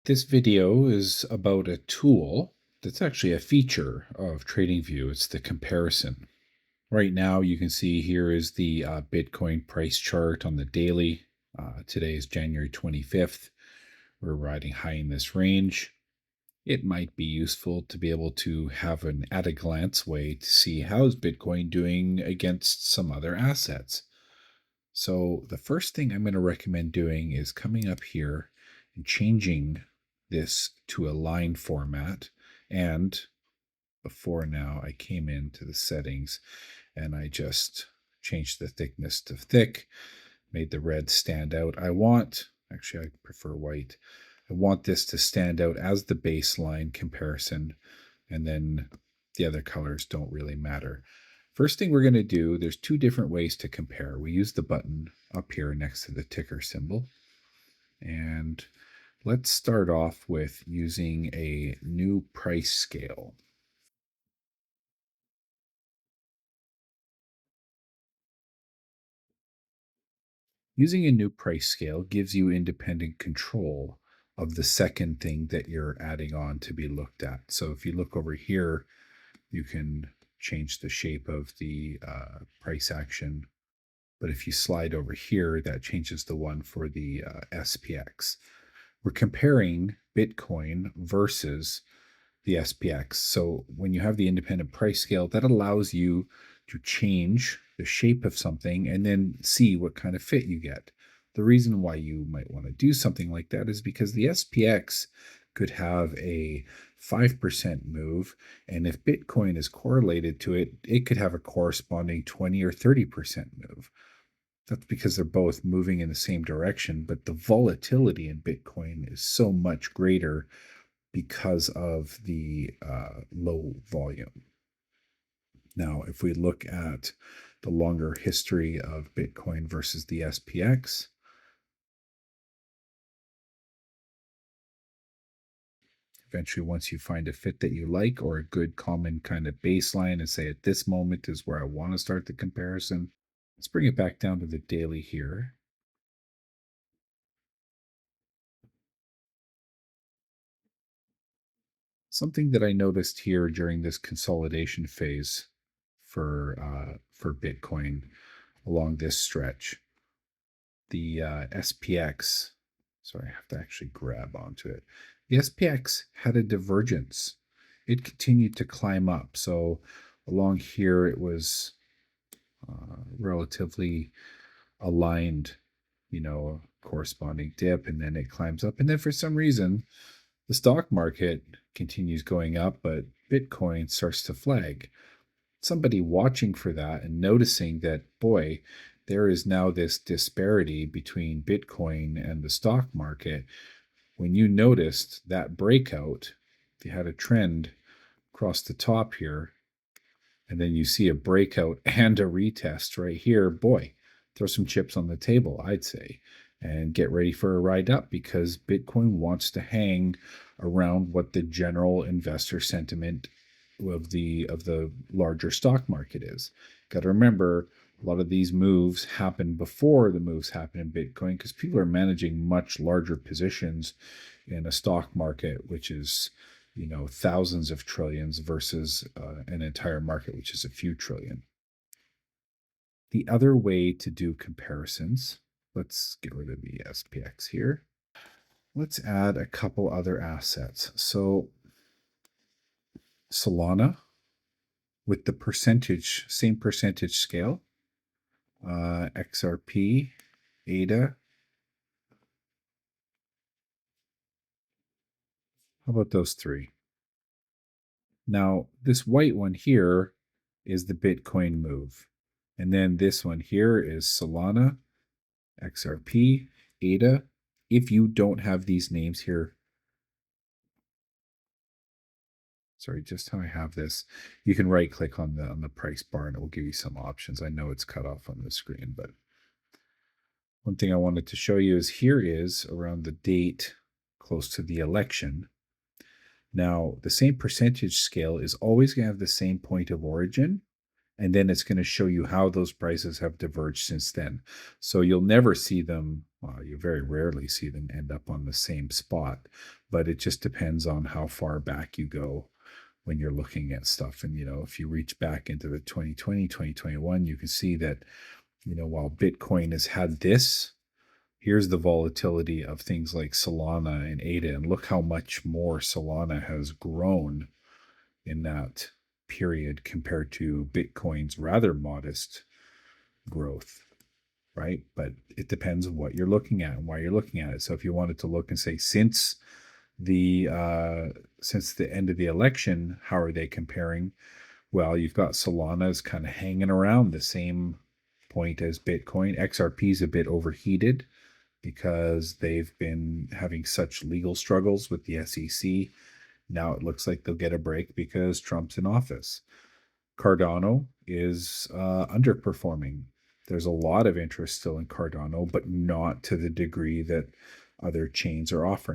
This video is about a tool that's actually a feature of TradingView. It's the comparison. Right now, you can see here is the Bitcoin price chart on the daily. Today is January 25th. We're riding high in this range. It might be useful to be able to have an at a glance way to see how's Bitcoin doing against some other assets. So the first thing I'm going to recommend doing is coming up here and changing this to a line format. And before now, I came into the settings and I just changed the thickness to thick, made the red stand out. Actually, I prefer white. I want this to stand out as the baseline comparison, and then the other colors don't really matter. First thing we're going to do, there's two different ways to compare. We use the button up here next to the ticker symbol. And let's start off with using a new price scale. Using a new price scale gives you independent control of the second thing that you're adding on to be looked at. So if you look over here, you can change the shape of the price action. But if you slide over here, that changes the one for the SPX. We're comparing Bitcoin versus the SPX. So when you have the independent price scale, that allows you to change the shape of something and then see what kind of fit you get. The reason why you might want to do something like that is because the SPX could have a 5% move. And if Bitcoin is correlated to it, it could have a corresponding 20 or 30% move. That's because they're both moving in the same direction, but the volatility in Bitcoin is so much greater because of the low volume. Now, if we look at the longer history of Bitcoin versus the SPX, eventually, once you find a fit that you like or a good common kind of baseline and say at this moment is where I want to start the comparison, let's bring it back down to the daily here. Something that I noticed here during this consolidation phase for Bitcoin along this stretch, the SPX. Sorry, I have to actually grab onto it. The SPX had a divergence. It continued to climb up. So along here, it was relatively aligned, corresponding dip, and then it climbs up. And then for some reason, the stock market continues going up, but Bitcoin starts to flag. Somebody watching for that and noticing that, boy, there is now this disparity between Bitcoin and the stock market. When you noticed that breakout, if you had a trend across the top here, and then you see a breakout and a retest right here, boy, throw some chips on the table, I'd say, and get ready for a ride up because Bitcoin wants to hang around what the general investor sentiment of the larger stock market is. Got to remember, a lot of these moves happen before the moves happen in Bitcoin because people are managing much larger positions in a stock market, which is thousands of trillions versus an entire market, which is a few trillion. The other way to do comparisons, let's get rid of the SPX here. Let's add a couple other assets. So Solana with the same percentage scale, XRP, ADA. How about those three? Now, this white one here is the Bitcoin move. And then this one here is Solana, XRP, ADA. If you don't have these names here, sorry, just how I have this, you can right click on the price bar and it will give you some options. I know it's cut off on the screen, but one thing I wanted to show you is here is around the date close to the election. Now, the same percentage scale is always going to have the same point of origin, and then it's going to show you how those prices have diverged since then. So you'll never see them You very rarely see them end up on the same spot, but it just depends on how far back you go when you're looking at stuff. And, if you reach back into the 2020, 2021, you can see that, while Bitcoin has had this, here's the volatility of things like Solana and ADA. And look how much more Solana has grown in that period compared to Bitcoin's rather modest growth, right? But it depends on what you're looking at and why you're looking at it. So if you wanted to look and say, since the end of the election, how are they comparing? Well, you've got Solana's kind of hanging around the same point as Bitcoin. XRP is a bit overheated because they've been having such legal struggles with the SEC. Now it looks like they'll get a break because Trump's in office. Cardano is underperforming. There's a lot of interest still in Cardano, but not to the degree that other chains are offering.